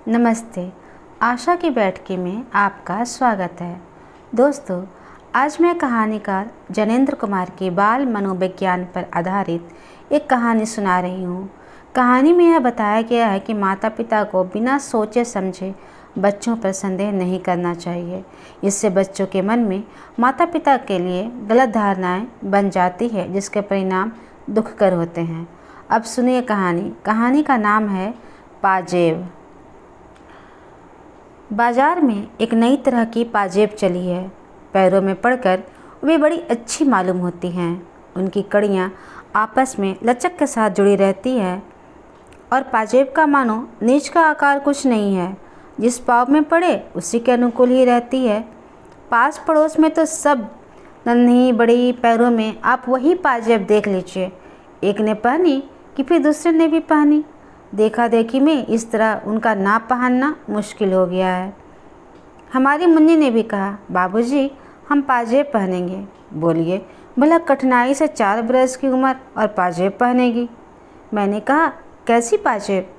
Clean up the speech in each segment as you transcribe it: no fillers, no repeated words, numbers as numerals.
नमस्ते। आशा की बैठकी में आपका स्वागत है। दोस्तों, आज मैं कहानीकार जनेंद्र कुमार की बाल मनोविज्ञान पर आधारित एक कहानी सुना रही हूँ। कहानी में यह बताया गया है कि माता पिता को बिना सोचे समझे बच्चों पर संदेह नहीं करना चाहिए। इससे बच्चों के मन में माता पिता के लिए गलत धारणाएं बन जाती है, जिसके परिणाम दुखकर होते हैं। अब सुनिए कहानी का नाम है पाजेब। बाजार में एक नई तरह की पाजेब चली है। पैरों में पड़कर वे बड़ी अच्छी मालूम होती हैं। उनकी कड़ियाँ आपस में लचक के साथ जुड़ी रहती है और पाजेब का मानो नीच का आकार कुछ नहीं है। जिस पाँव में पड़े उसी के अनुकूल ही रहती है। पास पड़ोस में तो सब नन्ही बड़ी पैरों में आप वही पाजेब देख लीजिए। एक ने पहनी कि फिर दूसरे ने भी पहनी। देखा देखी में इस तरह उनका ना पहनना मुश्किल हो गया है। हमारी मुन्नी ने भी कहा, बाबूजी हम पाजेब पहनेंगे। बोलिए, भला कठिनाई से 4 बरस की उम्र और पाजेब पहनेगी। मैंने कहा, कैसी पाजेब?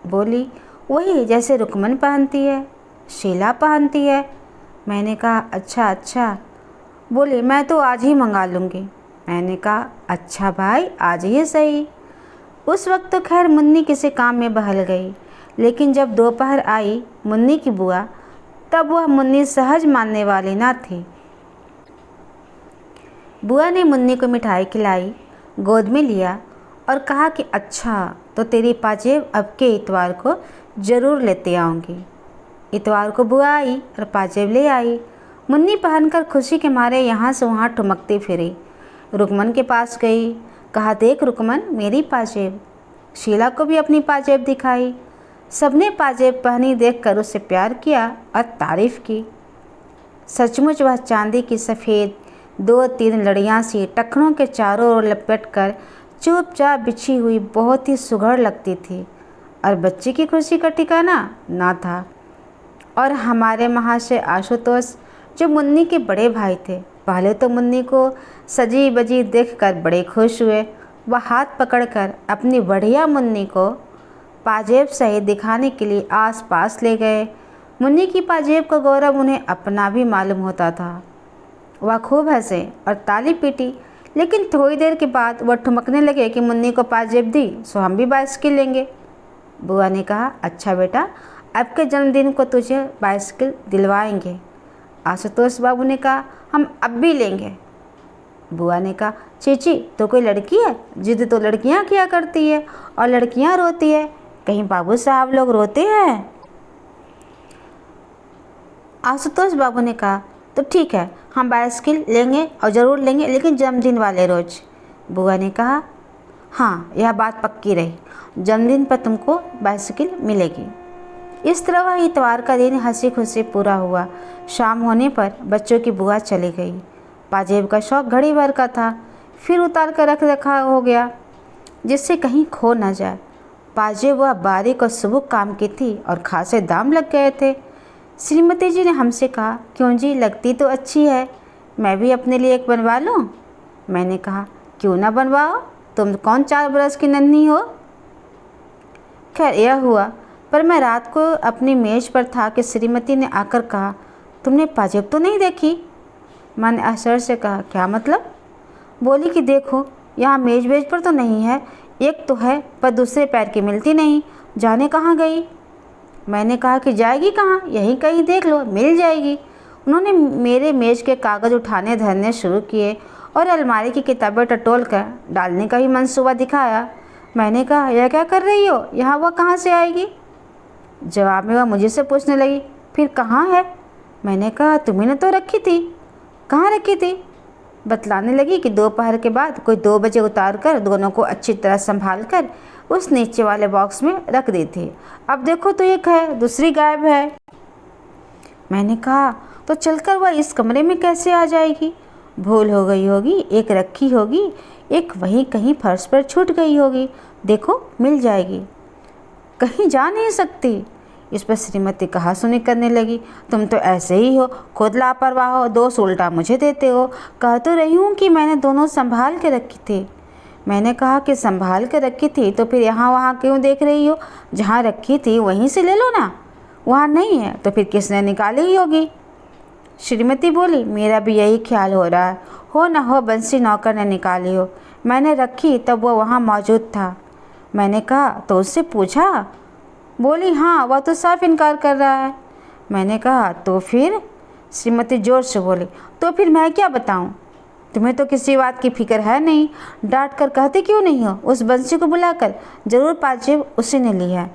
बोली, वही जैसे रुकमन पहनती है, शीला पहनती है। मैंने कहा, अच्छा। बोली, मैं तो आज ही मंगा लूँगी। मैंने कहा, अच्छा भाई, आज ही सही। उस वक्त तो खैर मुन्नी किसी काम में बहल गई, लेकिन जब दोपहर आई मुन्नी की बुआ, तब वह मुन्नी सहज मानने वाली ना थी। बुआ ने मुन्नी को मिठाई खिलाई, गोद में लिया और कहा कि अच्छा, तो तेरी पाजेब अब के इतवार को ज़रूर लेते आऊँगी। इतवार को बुआ आई और पाजेब ले आई। मुन्नी पहनकर खुशी के मारे यहाँ से वहाँ ठुमकती फिरी। रुकमन के पास गई, कहा, देख रुकमन, मेरी पाजेब। शीला को भी अपनी पाजेब दिखाई। सबने पाजेब पहनी देखकर उससे प्यार किया और तारीफ की। सचमुच वह चांदी की सफ़ेद 2-3 लड़ियाँ सी टखनों के चारों ओर लपेटकर चुपचाप बिछी हुई बहुत ही सुघड़ लगती थी। और बच्चे की खुशी का ठिकाना ना था। और हमारे महाशय आशुतोष, जो मुन्नी के बड़े भाई थे, पहले तो मुन्नी को सजी बजी देखकर बड़े खुश हुए। वह हाथ पकड़कर अपनी बढ़िया मुन्नी को पाजेब सहित दिखाने के लिए आस पास ले गए। मुन्नी की पाजेब का गौरव उन्हें अपना भी मालूम होता था। वह खूब हंसे और ताली पीटी, लेकिन थोड़ी देर के बाद वह ठुमकने लगे कि मुन्नी को पाजेब दी सो हम भी बाइस्किल लेंगे। बुआ ने कहा, अच्छा बेटा, अब के जन्मदिन को तुझे बाइस्किल दिलवाएंगे। आशुतोष बाबू ने कहा, हम अब भी लेंगे। बुआ ने कहा, चीची तो कोई लड़की है? जिद तो लड़कियां किया करती है और लड़कियां रोती है, कहीं बाबू साहब लोग रोते हैं? आशुतोष बाबू ने कहा, तो ठीक है, हम बाइस्किल लेंगे और ज़रूर लेंगे, लेकिन जन्मदिन वाले रोज। बुआ ने कहा, हाँ, यह बात पक्की रही, जन्मदिन पर तुमको बाइस्किल मिलेगी। इस तरह वह इतवार का दिन हंसी खुशी पूरा हुआ। शाम होने पर बच्चों की बुआ चली गई। पाजेब का शौक घड़ी भर का था, फिर उतार कर रख रखा हो गया जिससे कहीं खो न जाए। पाजेब वह बारीक और सुबह काम की थी और खासे दाम लग गए थे। श्रीमती जी ने हमसे कहा, क्यों जी, लगती तो अच्छी है, मैं भी अपने लिए एक बनवा लूँ? मैंने कहा, क्यों ना बनवाओ, तुम कौन 4 बरस की नन्ही हो। खैर यह हुआ, पर मैं रात को अपनी मेज़ पर था कि श्रीमती ने आकर कहा, तुमने पाजेब तो नहीं देखी? मैंने आश्चर्य से कहा, क्या मतलब? बोली कि देखो, यहाँ मेज वेज पर तो नहीं है, एक तो है पर दूसरे पैर की मिलती नहीं, जाने कहाँ गई। मैंने कहा कि जाएगी कहाँ, यहीं कहीं देख लो, मिल जाएगी। उन्होंने मेरे मेज़ के कागज़ उठाने धरने शुरू किए और अलमारी की किताबें टटोल कर डालने का ही मंसूबा दिखाया। मैंने कहा, यह क्या कर रही हो, यहाँ वह कहाँ से आएगी? जवाब में वह मुझे से पूछने लगी, फिर कहाँ है? मैंने कहा, तुम्ही ने तो रखी थी। कहाँ रखी थी? बतलाने लगी कि दोपहर के बाद कोई 2 बजे उतार कर दोनों को अच्छी तरह संभाल कर उस नीचे वाले बॉक्स में रख दी थी। अब देखो तो एक है, दूसरी गायब है। मैंने कहा, तो चलकर वह इस कमरे में कैसे आ जाएगी? भूल हो गई होगी, एक रखी होगी, एक वहीं कहीं फर्श पर छूट गई होगी। देखो, मिल जाएगी, कहीं जा नहीं सकती। इस पर श्रीमती कहा सुनी करने लगी, तुम तो ऐसे ही हो, खुद लापरवाह हो, दोष उल्टा मुझे देते हो। कह तो रही हूँ कि मैंने दोनों संभाल के रखी थी। मैंने कहा कि संभाल कर रखी थी तो फिर यहाँ वहाँ क्यों देख रही हो? जहाँ रखी थी वहीं से ले लो ना। वहाँ नहीं है तो फिर किसने निकाली ही होगी। श्रीमती बोली, मेरा भी यही ख्याल हो रहा है, हो ना हो बंसी नौकर ने निकाली हो। मैंने रखी तब वो वहाँ मौजूद था। मैंने कहा, तो उससे पूछा? बोली, हाँ, वह तो साफ इनकार कर रहा है। मैंने कहा, तो फिर? श्रीमती जोर से बोली, तो फिर मैं क्या बताऊं? तुम्हें तो किसी बात की फिक्र है नहीं, डांट कर कहते क्यों नहीं हो? उस बंसी को बुलाकर, जरूर पाजेब उसी ने ली है।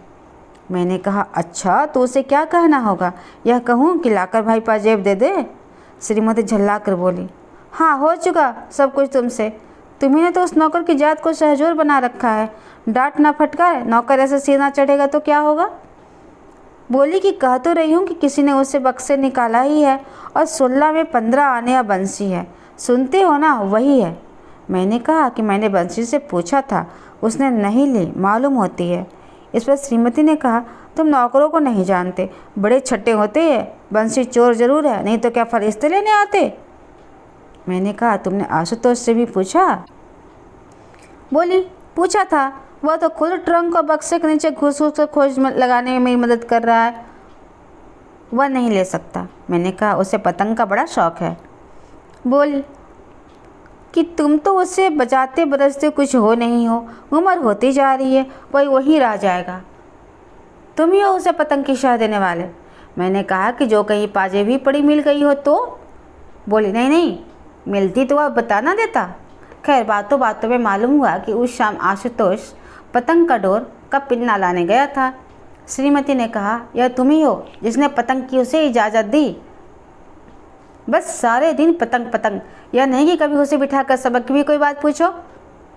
मैंने कहा, अच्छा, तो उसे क्या कहना होगा? यह कहूँ कि लाकर भाई पाजेब दे दे? श्रीमती झल्ला कर बोली, हाँ, हो चुका सब कुछ तुमसे। तुम्ही ने तो उस नौकर की जात को सहजोर बना रखा है। डांट ना फटकाए, नौकर ऐसे सीना चढ़ेगा तो क्या होगा? बोली कि कह तो रही हूँ कि किसी ने उसे बक्से निकाला ही है, और 16 में 15 आने या बंसी है। सुनते हो ना, वही है। मैंने कहा कि मैंने बंसी से पूछा था, उसने नहीं ली, मालूम होती है। इस पर श्रीमती ने कहा, तुम नौकरों को नहीं जानते, बड़े छट्टे होते हैं। बंसी चोर जरूर है, नहीं तो क्या फरिश्ते लेने आते? मैंने कहा, तुमने आशुतोष से भी पूछा? बोली, पूछा था, वह तो खुद ट्रंक और बक्से के नीचे घुस कर खोज लगाने में मेरी मदद कर रहा है। वह नहीं ले सकता। मैंने कहा, उसे पतंग का बड़ा शौक है। बोली कि तुम तो उसे बजाते बरसते कुछ हो नहीं हो, उम्र होती जा रही है, वही वहीं रह जाएगा। तुम ही हो उसे पतंग की शह देने वाले। मैंने कहा कि जो कहीं पाजे भी पड़ी मिल गई हो तो? बोली, नहीं नहीं, मिलती तो वह बता ना देता। खैर, बातों बातों में मालूम हुआ कि उस शाम आशुतोष पतंग का डोर का पिन्ना लाने गया था। श्रीमती ने कहा, यह तुम ही हो जिसने पतंग की उसे इजाज़त दी? बस सारे दिन पतंग पतंग, यह नहीं कि कभी उसे बिठाकर सबक की भी कोई बात पूछो।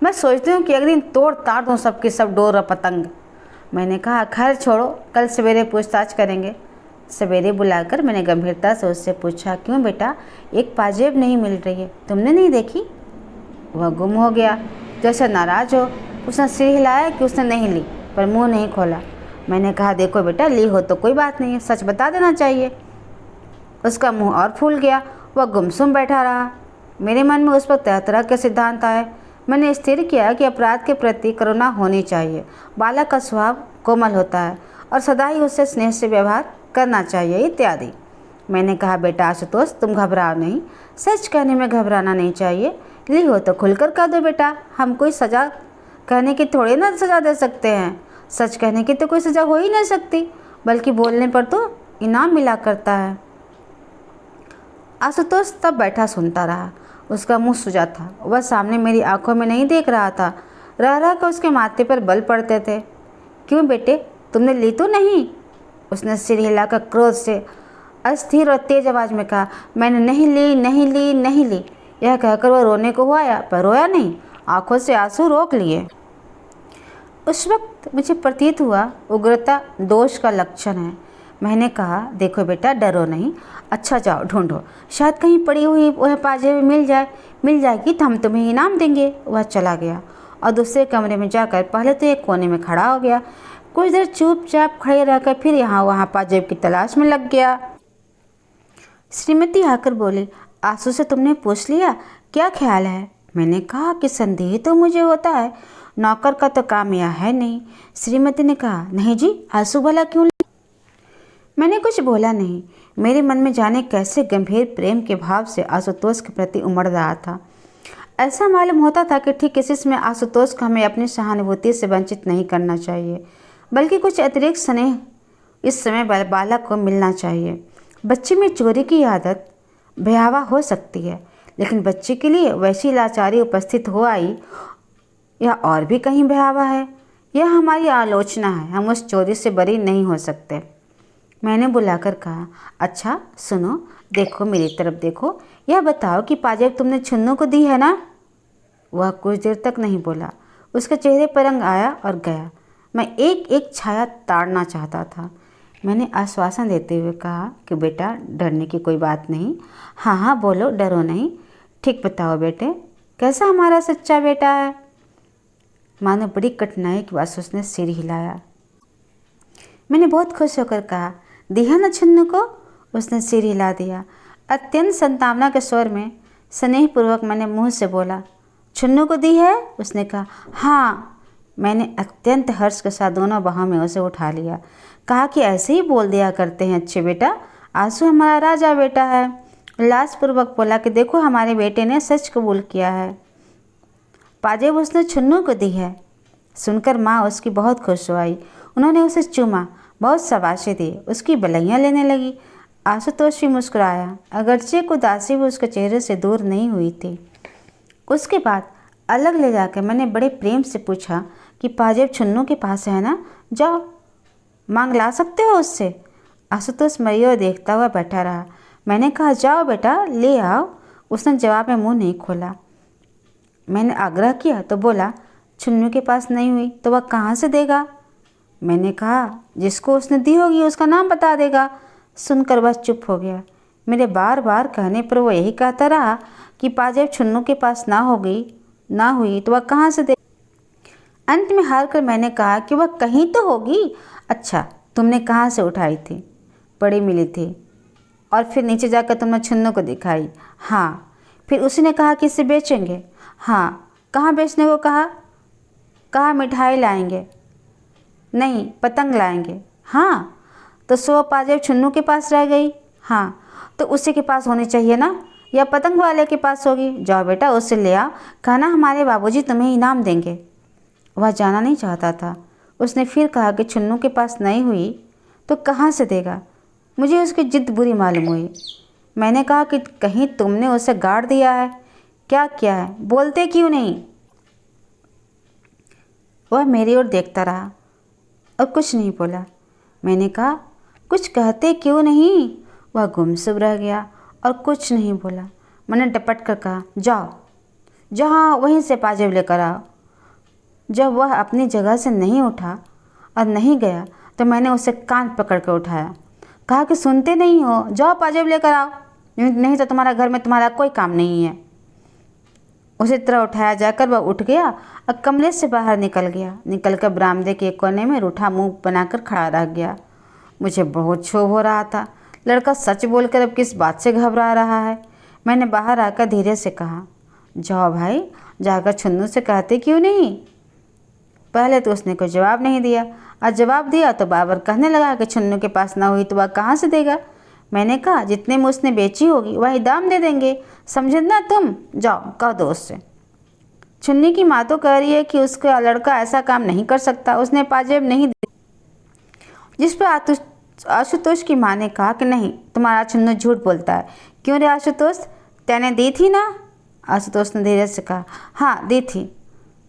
मैं सोचती हूँ कि एक दिन तोड़ ताड़ दूँ सबकी सब डोर और पतंग। मैंने कहा, खैर छोड़ो, कल सवेरे पूछताछ करेंगे। सवेरे बुलाकर मैंने गंभीरता से उससे पूछा, क्यों बेटा, एक पाजेब नहीं मिल रही है, तुमने नहीं देखी? वह गुम हो गया, जैसे नाराज हो। उसने सिर हिलाया कि उसने नहीं ली, पर मुंह नहीं खोला। मैंने कहा, देखो बेटा, ली हो तो कोई बात नहीं है, सच बता देना चाहिए। उसका मुंह और फूल गया, वह गुमसुम बैठा रहा। मेरे मन में उस पर तरह तरह के सिद्धांत आए। मैंने स्थिर किया कि अपराध के प्रति करुणा होनी चाहिए। बालक का स्वभाव कोमल होता है और सदा ही उससे स्नेह से व्यवहार करना चाहिए, इत्यादि। मैंने कहा, बेटा आशुतोष, तुम घबराओ नहीं, सच कहने में घबराना नहीं चाहिए। ली हो तो खुलकर कह दो बेटा, हम कोई सज़ा कहने की थोड़ी ना सज़ा दे सकते हैं। सच कहने की तो कोई सज़ा हो ही नहीं सकती, बल्कि बोलने पर तो इनाम मिला करता है। आशुतोष तब बैठा सुनता रहा। उसका मुंह सूजा था, वह सामने मेरी आंखों में नहीं देख रहा था। रह रह कर उसके माथे पर बल पड़ते थे। क्यों बेटे, तुमने ली तो नहीं? उसने सिर हिलाकर क्रोध से अस्थिर और तेज आवाज में कहा, मैंने नहीं ली, नहीं ली, नहीं ली। यह कहकर वह रोने को हुआ, पर रोया नहीं, आंखों से आंसू रोक लिए। उस वक्त मुझे प्रतीत हुआ उग्रता दोष का लक्षण है। मैंने कहा, देखो बेटा, डरो नहीं, अच्छा जाओ ढूंढो, शायद कहीं पड़ी हुई वह पाजेब मिल जाएगी तो हम तुम्हें इनाम देंगे। वह चला गया और दूसरे कमरे में जाकर पहले तो एक कोने में खड़ा हो गया। कुछ देर चुपचाप खड़े रहकर फिर यहाँ वहाँ पाजेब की तलाश में लग गया। श्रीमती आकर बोली, आंसू से तुमने पूछ लिया, क्या ख्याल है? मैंने कहा कि संदेह तो मुझे होता है, नौकर का तो काम यह है नहीं। श्रीमती ने कहा, नहीं जी, आंसू भला क्यों? मैंने कुछ बोला नहीं। मेरे मन में जाने कैसे गंभीर प्रेम के भाव से आशुतोष के प्रति उमड़ रहा था। ऐसा मालूम होता था कि ठीक इसी समय आशुतोष को हमें अपनी सहानुभूति से वंचित नहीं करना चाहिए, बल्कि कुछ अतिरिक्त स्नेह इस समय बालक को मिलना चाहिए। बच्चे में चोरी की आदत भयावह हो सकती है, लेकिन बच्चे के लिए वैसी लाचारी उपस्थित हो आई, यह और भी कहीं भयावह है। यह हमारी आलोचना है, हम उस चोरी से बरी नहीं हो सकते। मैंने बुलाकर कहा, अच्छा सुनो, देखो मेरी तरफ देखो, यह बताओ कि पाजेब तुमने छुन्नू को दी है ना? वह कुछ देर तक नहीं बोला। उसके चेहरे पर रंग आया और गया। मैं एक एक छाया ताड़ना चाहता था। मैंने आश्वासन देते हुए कहा कि बेटा, डरने की कोई बात नहीं। हाँ हाँ बोलो, डरो नहीं। ठीक बताओ बेटे, कैसा हमारा सच्चा बेटा है? मानो बड़ी कठिनाई के बाद उसने सिर हिलाया। मैंने बहुत खुश होकर कहा, दिया न छन्नू को? उसने सिर हिला दिया। अत्यंत संतावना के स्वर में स्नेहपूर्वक मैंने मुंह से बोला, छुन्नू को दी है? उसने कहा हाँ। मैंने अत्यंत हर्ष के साथ दोनों बाहों में उसे उठा लिया। कहा कि ऐसे ही बोल दिया करते हैं अच्छे बेटा, आंसू हमारा राजा बेटा है। उल्लासपूर्वक बोला कि देखो हमारे बेटे ने सच कबूल किया है, पाजेब उसने छुन्नू को दी है। सुनकर माँ उसकी बहुत खुश हुई। उन्होंने उसे चूमा, बहुत शाबाशी दी, उसकी बलैयाँ लेने लगी। आशुतोष भी मुस्कुराया, अगरचे उदासी भी उसके चेहरे से दूर नहीं हुई थी। उसके बाद अलग ले जाकर मैंने बड़े प्रेम से पूछा कि पाजेब छुन्नू के पास है ना, जाओ मांग ला सकते हो उससे। आशुतोष मेरी ओर देखता हुआ बैठा रहा। मैंने कहा जाओ बेटा ले आओ। उसने जवाब में मुंह नहीं खोला। मैंने आग्रह किया तो बोला छुन्नू के पास नहीं हुई तो वह कहाँ से देगा। मैंने कहा जिसको उसने दी होगी उसका नाम बता देगा। सुनकर वह चुप हो गया। मेरे बार बार कहने पर वो यही कहता रहा कि पाजेब छुन्नू के पास ना हुई तो वह कहाँ से दे। अंत में हार कर मैंने कहा कि वह कहीं तो होगी। अच्छा तुमने कहाँ से उठाई थी? पड़ी मिली थी। और फिर नीचे जाकर तुमने छुन्नू को दिखाई? हाँ। फिर उसी ने कहा कि इसे बेचेंगे? हाँ। कहाँ बेचने को कहा? कहा मिठाई लाएंगे? नहीं, पतंग लाएंगे। हाँ। तो सो पाजेब छुन्नू के पास रह गई? हाँ। तो उसी के पास होनी चाहिए ना, या पतंग वाले के पास होगी। जाओ बेटा उससे ले आओ, कहना हमारे बाबूजी तुम्हें इनाम देंगे। वह जाना नहीं चाहता था। उसने फिर कहा कि छुन्नू के पास नहीं हुई तो कहाँ से देगा। मुझे उसकी जिद बुरी मालूम हुई। मैंने कहा कि कहीं तुमने उसे गाड़ दिया है? क्या किया है? बोलते क्यों नहीं? वह मेरी ओर देखता रहा और कुछ नहीं बोला। मैंने कहा कुछ कहते क्यों नहीं? वह गुमसुम रह गया और कुछ नहीं बोला। मैंने डपट कर कहा जाओ जहाँ वहीं से पाजेब लेकर आओ। जब वह अपनी जगह से नहीं उठा और नहीं गया तो मैंने उसे कान पकड़ कर उठाया। कहा कि सुनते नहीं हो, जाओ पाजेब लेकर आओ, नहीं तो तुम्हारा घर में तुम्हारा कोई काम नहीं है। उसी तरह उठाया जाकर वह उठ गया और कमरे से बाहर निकल गया। निकलकर बरामदे के कोने में रूठा मुंह बनाकर खड़ा रह गया। मुझे बहुत क्षोभ हो रहा था। लड़का सच बोलकर अब किस बात से घबरा रहा है। मैंने बाहर आकर धीरे से कहा जाओ भाई, जाकर छुन्नू से कहते क्यों नहीं। पहले तो उसने कोई जवाब नहीं दिया, और जवाब दिया तो बाबर कहने लगा कि छुन्नू के पास ना हुई तो वह कहाँ से देगा। मैंने कहा जितने में उसने बेची होगी वही दाम दे देंगे, समझे ना तुम। जाओ कह दो उससे। छुन्नी की माँ तो कह रही है कि उसका लड़का ऐसा काम नहीं कर सकता, उसने पाजेब नहीं दी। जिस पर आशुतोष की माँ ने कहा कि नहीं, तुम्हारा छुन्नू झूठ बोलता है। क्यों रे आशुतोष, तैने दी थी ना? आशुतोष ने धीरे से कहा हाँ दी थी।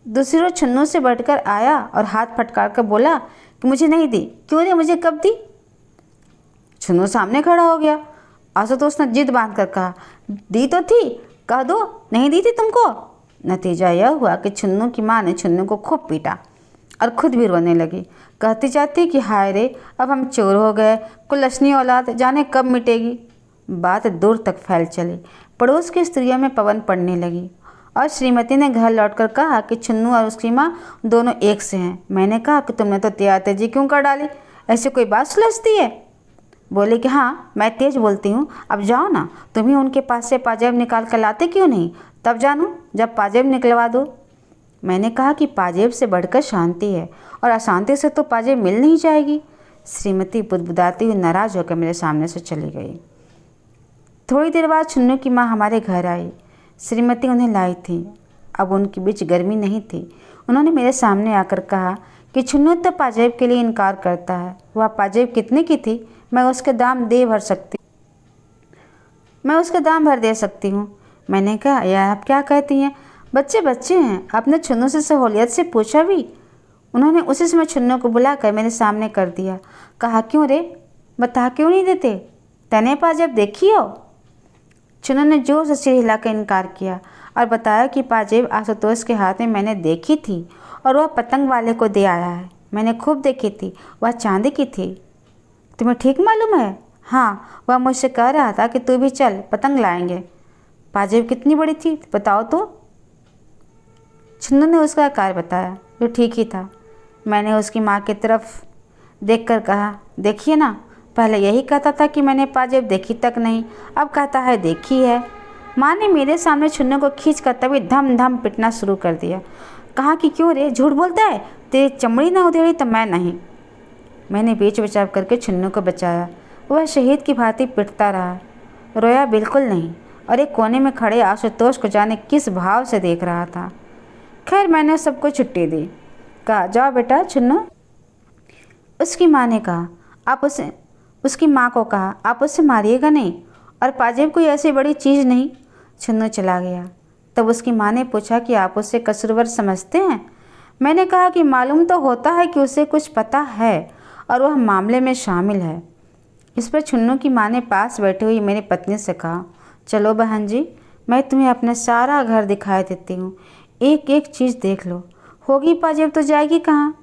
दूसरी ओर छुन्नू से बढ़कर आया और हाथ फटकार कर बोला कि मुझे नहीं दी। क्यों रे, मुझे कब दी? छुन्नू सामने खड़ा हो गया। आशुतोष ने जिद बांध कर कहा दी तो थी, कह दो नहीं दी थी तुमको। नतीजा यह हुआ कि छुन्नू की माँ ने छुन्नू को खूब पीटा और खुद भी रोने लगी। कहती जाती कि हाय रे, अब हम चोर हो गए, कुलशनी औलाद, जाने कब मिटेगी। बात दूर तक फैल चली। पड़ोस की स्त्रियों में पवन पड़ने लगी और श्रीमती ने घर लौटकर कहा कि छुन्नू और उसकी माँ दोनों एक से हैं। मैंने कहा कि तुमने तो तेजी क्यों कर डाली, ऐसी कोई बात सुलझती है? बोले कि हाँ मैं तेज बोलती हूँ, अब जाओ ना, तुम ही उनके पास से पाजेब निकाल कर लाते क्यों नहीं, तब जानूँ जब पाजेब निकलवा दो। मैंने कहा कि पाजेब से बढ़कर शांति है और अशांति से तो पाजेब मिल नहीं जाएगी। श्रीमती बुदबुदाती हुई नाराज होकर मेरे सामने से चली गई। थोड़ी देर बाद छुन्नू की माँ हमारे घर आई। श्रीमती उन्हें लाई थी। अब उनके बीच गर्मी नहीं थी। उन्होंने मेरे सामने आकर कहा कि छुन्नू तो पाजेब के लिए इनकार करता है। वह पाजेब कितने की थी? मैं उसके दाम भर दे सकती हूँ। मैंने कहा यह आप क्या कहती हैं, बच्चे बच्चे हैं। आपने छुन्नू से सहूलियत से पूछा भी? उन्होंने उसी समय छुन्नू को बुलाकर मेरे सामने कर दिया। कहा क्यों रे, बता क्यों नहीं देते, तने पाजेब देखी हो? छुन्नू ने जोर से सिर हिलाकर इनकार किया और बताया कि पाजेब आशुतोष के हाथ में मैंने देखी थी और वह पतंग वाले को दे आया है। मैंने खूब देखी थी, वह चांदी की थी। तुम्हें ठीक मालूम है? हाँ, वह मुझसे कह रहा था कि तू भी चल, पतंग लाएंगे। पाजेब कितनी बड़ी थी बताओ तो? छुन्नू ने उसका आकार बताया, जो ठीक ही था। मैंने उसकी माँ की तरफ देखकर कहा देखिए ना, पहले यही कहता था कि मैंने पाजेब देखी तक नहीं, अब कहता है देखी है। माँ ने मेरे सामने छुन्नू को खींच कर तभी धम धम पिटना शुरू कर दिया। कहा कि क्यों रे, झूठ बोलता है, तेरी चमड़ी ना उधेड़ी तो मैं नहीं। मैंने बीच बचाव करके छुन्नू को बचाया। वह शहीद की भांति पिटता रहा, रोया बिल्कुल नहीं, और एक कोने में खड़े आशुतोष को जाने किस भाव से देख रहा था। खैर मैंने सबको छुट्टी दी। कहा जाओ बेटा छुन्नू। उसकी माँ ने कहा उसकी माँ को कहा आप उसे मारिएगा नहीं, और पाजेब कोई ऐसी बड़ी चीज़ नहीं। छुन्नू चला गया। तब उसकी माँ ने पूछा कि आप उसे कसूरवार समझते हैं। मैंने कहा कि मालूम तो होता है कि उसे कुछ पता है और वह मामले में शामिल है। इस पर छुन्नू की माँ ने पास बैठी हुई मेरी पत्नी से कहा, चलो बहन जी, मैं तुम्हें अपना सारा घर दिखाई देती हूँ, एक एक चीज़ देख लो, होगी पाजेब तो जाएगी कहाँ।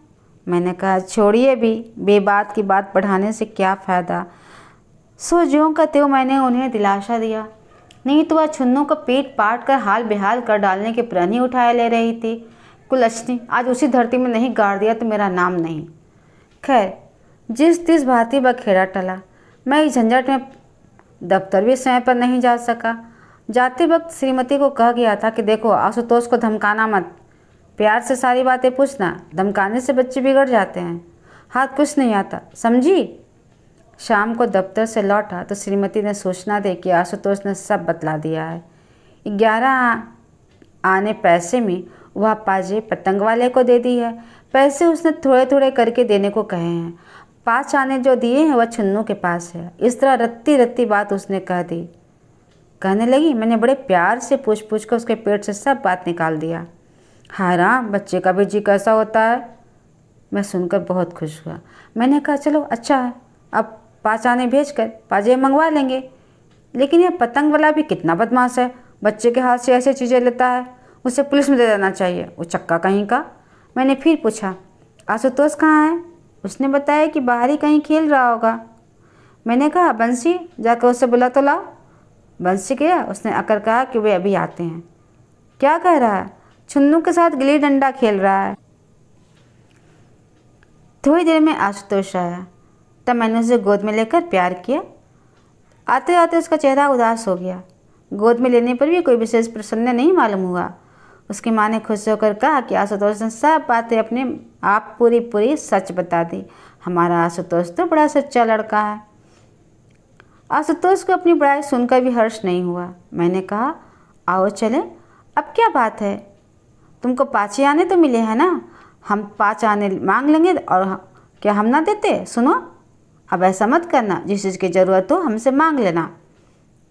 मैंने कहा छोड़िए भी, बेबात की बात बढ़ाने से क्या फ़ायदा। सो ज्यों का त्यों मैंने उन्हें दिलासा दिया, नहीं तो वह छुन्नू को पीट पाट कर हाल बेहाल कर डालने के प्रण ही उठाए ले रही थी। कुलच्छनी, आज उसी धरती में नहीं गाड़ दिया तो मेरा नाम नहीं। खैर जिस तिस भांति बखेड़ा टला। मैं इस झंझट में दफ्तर भी समय पर नहीं जा सका। जाते वक्त श्रीमती को कह गया था कि देखो आशुतोष को धमकाना मत, प्यार से सारी बातें पूछना, धमकाने से बच्चे बिगड़ जाते हैं, हाथ कुछ नहीं आता, समझी। शाम को दफ्तर से लौटा तो श्रीमती ने सूचना दी कि आशुतोष ने सब बतला दिया है। 11 आने पैसे में वह पाजेब पतंग वाले को दे दी है। पैसे उसने थोड़े थोड़े करके देने को कहे हैं। 5 आने जो दिए हैं वह छुन्नू के पास है। इस तरह रत्ती रत्ती बात उसने कह दी। कहने लगी मैंने बड़े प्यार से पूछ पूछ कर उसके पेट से सब बात निकाल दिया। हाय राम, बच्चे का भी जी कैसा होता है। मैं सुनकर बहुत खुश हुआ। मैंने कहा चलो अच्छा है, अब 5 आने भेज कर पाजेब मंगवा लेंगे। लेकिन यह पतंग वाला भी कितना बदमाश है, बच्चे के हाथ से ऐसी चीज़ें लेता है, उसे पुलिस में दे देना चाहिए, वो चक्का कहीं का। मैंने फिर पूछा आशुतोष कहाँ है। उसने बताया कि बाहर ही कहीं खेल रहा होगा। मैंने कहा बंसी, जाकर उससे बुला तो लाओ। बंसी गया, उसने आकर कहा कि वे अभी आते हैं। क्या कह रहा है? छुन्नू के साथ गिल्ली डंडा खेल रहा है। थोड़ी देर में आशुतोष आया, तब मैंने उसे गोद में लेकर प्यार किया। आते आते उसका चेहरा उदास हो गया। गोद में लेने पर भी कोई विशेष प्रसन्न नहीं मालूम हुआ। उसकी माँ ने खुश होकर कहा कि आशुतोष ने सब बातें अपने आप पूरी सच बता दी। हमारा आशुतोष तो बड़ा सच्चा लड़का है। आशुतोष को अपनी बड़ाई सुनकर भी हर्ष नहीं हुआ। मैंने कहा आओ चले, अब क्या बात है, तुमको 5 आने तो मिले हैं ना, हम 5 आने मांग लेंगे और क्या हम ना देते। सुनो, अब ऐसा मत करना, जिस चीज़ की ज़रूरत हो हमसे मांग लेना।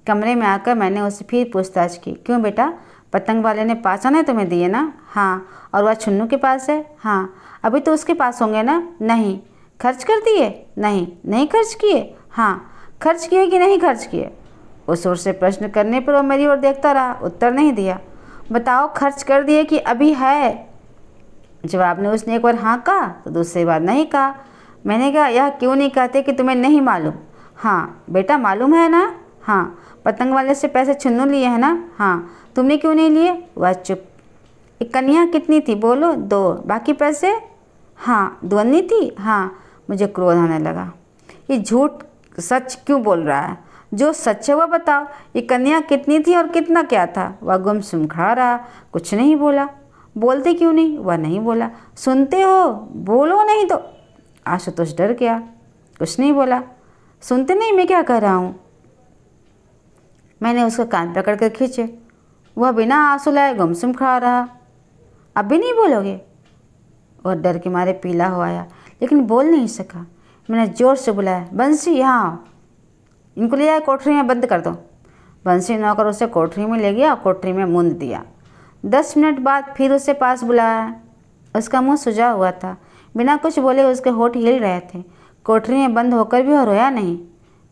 कमरे में आकर मैंने उससे फिर पूछताछ की, क्यों बेटा, पतंग वाले ने 5 आने तुम्हें दिए ना? हाँ। और वह छुन्नू के पास है? हाँ। अभी तो उसके पास होंगे ना? नहीं। खर्च कर दिए? नहीं। नहीं खर्च किए? हाँ। खर्च किए कि नहीं खर्च किए? उस ओर से प्रश्न करने पर वो मेरी ओर देखता रहा, उत्तर नहीं दिया। बताओ खर्च कर दिए कि अभी है? जवाब ने उसने एक बार हाँ कहा तो दूसरी बार नहीं कहा। मैंने कहा यह क्यों नहीं कहते कि तुम्हें नहीं मालूम? हाँ। बेटा मालूम है ना? हाँ। पतंग वाले से पैसे छुन्नू लिए हैं ना? हाँ। तुमने क्यों नहीं लिए? वह चुप। एक कन्या कितनी थी बोलो? 2। बाकी पैसे? हाँ। दुअन्नी थी? हाँ। मुझे क्रोध आने लगा। ये झूठ सच क्यों बोल रहा है? जो सच है वह बताओ, ये कन्या कितनी थी और कितना क्या था? वह गुमसुम खड़ा रहा, कुछ नहीं बोला। बोलते क्यों नहीं? वह नहीं बोला। सुनते हो, बोलो नहीं तो। आशुतोष डर गया, कुछ नहीं बोला। सुनते नहीं मैं क्या कह रहा हूँ? मैंने उसका कान पकड़ कर खींचे। वह बिना आंसू लाए गुमसुम खड़ा रहा। अब भी नहीं बोलोगे? वह डर के मारे पीला हो आया, लेकिन बोल नहीं सका। मैंने जोर से बुलाया, बंसी यहाँ आओ, इनको ले आए कोठरी में बंद कर दो। बंसी नौकर उसे कोठरी में ले गया और कोठरी में मूंद दिया। 10 मिनट बाद फिर उसे पास बुलाया। उसका मुंह सुजा हुआ था, बिना कुछ बोले उसके होठ हिल रहे थे। कोठरी में बंद होकर भी वह रोया नहीं।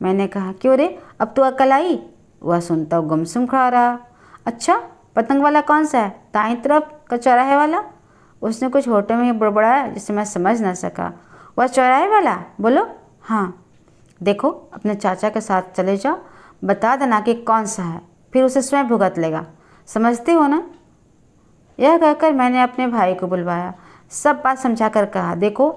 मैंने कहा क्यों रे, अब तो अकल आई? वह सुनता गुमसुम खड़ा रहा। अच्छा, पतंग वाला कौन सा है? दाईं तरफ का चौराहे वाला? उसने कुछ होठों में बड़बड़ाया जिसे मैं समझ न सका। वह चौराहे वाला? बोलो। हाँ। देखो, अपने चाचा के साथ चले जाओ, बता देना कि कौन सा है, फिर उसे स्वयं भुगत लेगा, समझते हो ना? यह कहकर मैंने अपने भाई को बुलवाया। सब बात समझा कर कहा, देखो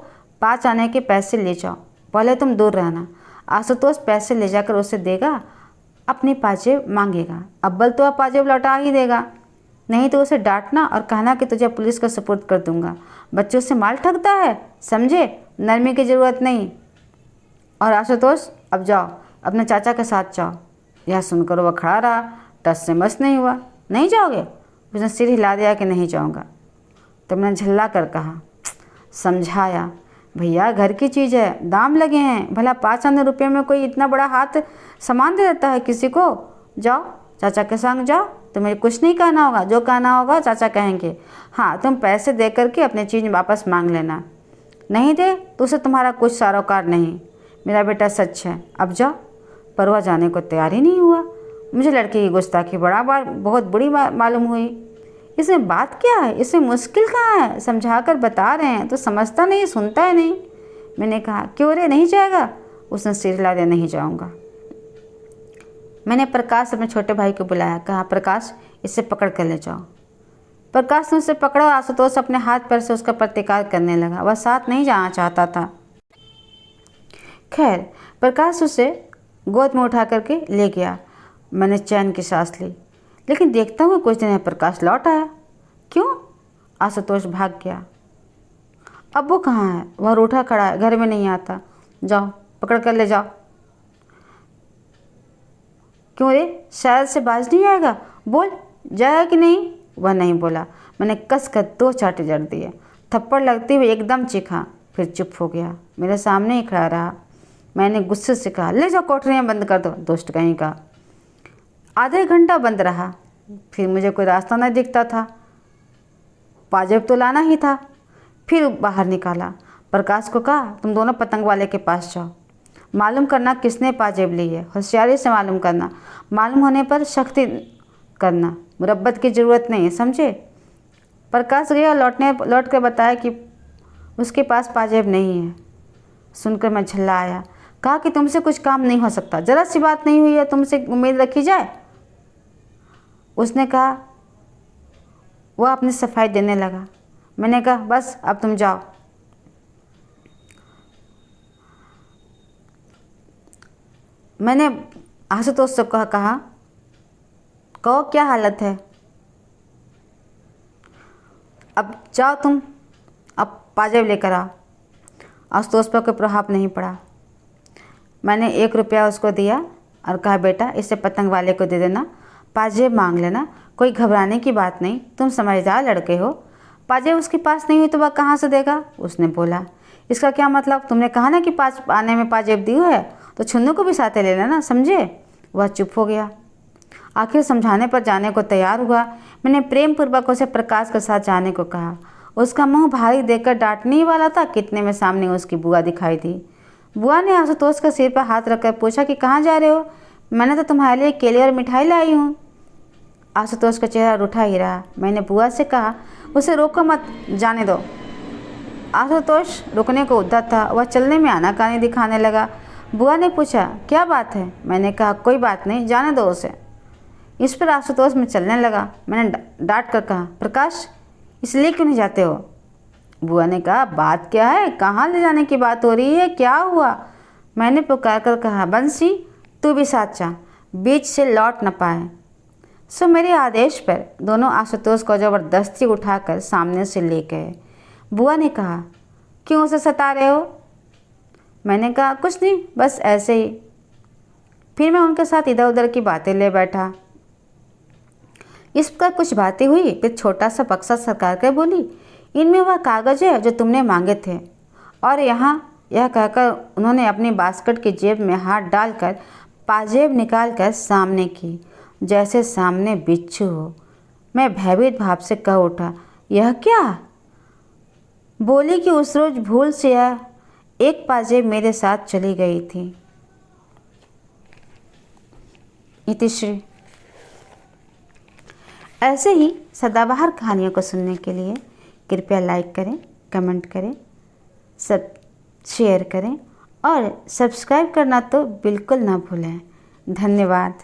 5 आने के पैसे ले जाओ, पहले तुम दूर रहना। आशुतोष पैसे ले जाकर उसे देगा अपनी पाजेब मांगेगा। अव्वल तो अब पाजेब लौटा ही देगा, नहीं तो उसे डांटना और कहना कि तुझे पुलिस का सुपुर्द कर दूंगा। बच्चों से माल ठगता है, समझे? नरमी की ज़रूरत नहीं। और आशुतोष, अब जाओ, अपने चाचा के साथ जाओ। यह सुनकर वह खड़ा रहा, टस से मस नहीं हुआ। नहीं जाओगे? उसने सिर हिला दिया कि नहीं जाऊँगा। तो मैंने झल्ला कर कहा, समझाया, भैया घर की चीज़ है, दाम लगे हैं, भला 5 आने रुपये में कोई इतना बड़ा हाथ सामान दे देता है किसी को? जाओ चाचा के संग जाओ, तुम्हें कुछ नहीं कहना होगा, जो कहना होगा चाचा कहेंगे। हाँ, तुम पैसे दे करके अपनी चीज़ वापस मांग लेना, नहीं दे तो उसे तुम्हारा कुछ सरोकार नहीं। मेरा बेटा सच है, अब जाओ। पर वह जाने को तैयार ही नहीं हुआ। मुझे लड़के की गुस्ताखी बहुत बुरी मालूम हुई। इसमें बात क्या है, इसमें मुश्किल कहाँ है? समझा कर बता रहे हैं तो समझता नहीं, सुनता है नहीं। मैंने कहा, क्यों रे, नहीं जाएगा? उसने सिर हिला दिया, नहीं जाऊँगा। मैंने प्रकाश अपने छोटे भाई को बुलाया, कहा, प्रकाश इसे पकड़ कर ले जाओ। प्रकाश ने उसे पकड़ा और आशुतोष अपने हाथ पैर से उसका प्रतिकार करने लगा। वह साथ नहीं जाना चाहता था। खैर, प्रकाश उसे गोद में उठा करके ले गया। मैंने चैन की सांस ली, लेकिन देखता हुआ कुछ दिन में प्रकाश लौट आया। क्यों? आशुतोष भाग गया। अब वो कहाँ है? वह रूठा खड़ा है, घर में नहीं आता। जाओ, पकड़ कर ले जाओ। क्यों रे, शायद से बाज नहीं आएगा? बोल, जाएगा कि नहीं? वह नहीं बोला। मैंने कस कर 2 चाटे जड़ दिए। थप्पड़ लगते हुए एकदम चीखा, फिर चुप हो गया। मेरे सामने ही खड़ा रहा। मैंने गुस्से से कहा, ले जाओ कोठरी में बंद कर दो, दुष्ट कहीं का। आधे घंटा बंद रहा, फिर मुझे कोई रास्ता नहीं दिखता था। पाजेब तो लाना ही था। फिर बाहर निकाला। प्रकाश को कहा, तुम दोनों पतंग वाले के पास जाओ, मालूम करना किसने पाजेब ली है। होशियारी से मालूम करना, मालूम होने पर सख्ती करना, मुरब्बत की ज़रूरत नहीं है, समझे? प्रकाश गया और लौट कर बताया कि उसके पास पाजेब नहीं है। सुनकर मैं झल्ला आया। कहा कि तुमसे कुछ काम नहीं हो सकता, ज़रा सी बात नहीं हुई है, तुमसे उम्मीद रखी जाए? उसने कहा। वह अपनी सफाई देने लगा। मैंने कहा, बस अब तुम जाओ। मैंने आशुतोष से कहा, कहो क्या हालत है? अब जाओ तुम, अब पाजेब लेकर आओ। आशुतोष पर कोई प्रभाव नहीं पड़ा। मैंने 1 रुपया उसको दिया और कहा, बेटा इसे पतंग वाले को दे देना, पाजेब मांग लेना, कोई घबराने की बात नहीं, तुम समझदार लड़के हो। पाजेब उसके पास नहीं हुई तो वह कहाँ से देगा? उसने बोला। इसका क्या मतलब? तुमने कहा ना कि 5 आने में पाजेब दी है, तो छुन्नू को भी साथ ले लेना, समझे? वह चुप हो गया। आखिर समझाने पर जाने को तैयार हुआ। मैंने प्रेम पूर्वक उसे प्रकाश के साथ जाने को कहा। उसका मुंह भारी देखकर डांटने ही वाला था, कितने में सामने उसकी बुआ दिखाई दी। बुआ ने आशुतोष के सिर पर हाथ रखकर पूछा कि कहाँ जा रहे हो? मैंने तो तुम्हारे लिए केले और मिठाई लाई हूँ। आशुतोष का चेहरा रूठा ही रहा। मैंने बुआ से कहा, उसे रोको मत, जाने दो। आशुतोष रुकने को उद्यत था। वह चलने में आनाकानी दिखाने लगा। बुआ ने पूछा, क्या बात है? मैंने कहा, कोई बात नहीं, जाने दो उसे। इस पर आशुतोष में चलने लगा। मैंने डांट कर कहा, प्रकाश इसलिए क्यों नहीं जाते हो? बुआ ने कहा, बात क्या है? कहाँ ले जाने की बात हो रही है? क्या हुआ? मैंने पुकार कर कहा, बंसी तू भी साथ जा, बीच से लौट न पाए। सो मेरे आदेश पर दोनों आशुतोष को ज़बरदस्ती उठाकर सामने से ले गए। बुआ ने कहा, क्यों उसे सता रहे हो? मैंने कहा, कुछ नहीं, बस ऐसे ही। फिर मैं उनके साथ इधर उधर की बातें ले बैठा। इस पर कुछ बातें हुई, फिर छोटा सा बक्सा सरकार कर बोली, इनमें वह कागज़ है जो तुमने मांगे थे। और यह कहकर उन्होंने अपनी बास्केट की जेब में हाथ डालकर पाजेब निकाल कर सामने की, जैसे सामने बिच्छू हो। मैं भयभीत भाव से कह उठा, यह क्या? बोली कि उस रोज भूल से यह एक पाजेब मेरे साथ चली गई थी। इतिश्री। ऐसे ही सदाबहार कहानियों को सुनने के लिए कृपया लाइक करें, कमेंट करें, सब शेयर करें और सब्सक्राइब करना तो बिल्कुल ना भूलें। धन्यवाद।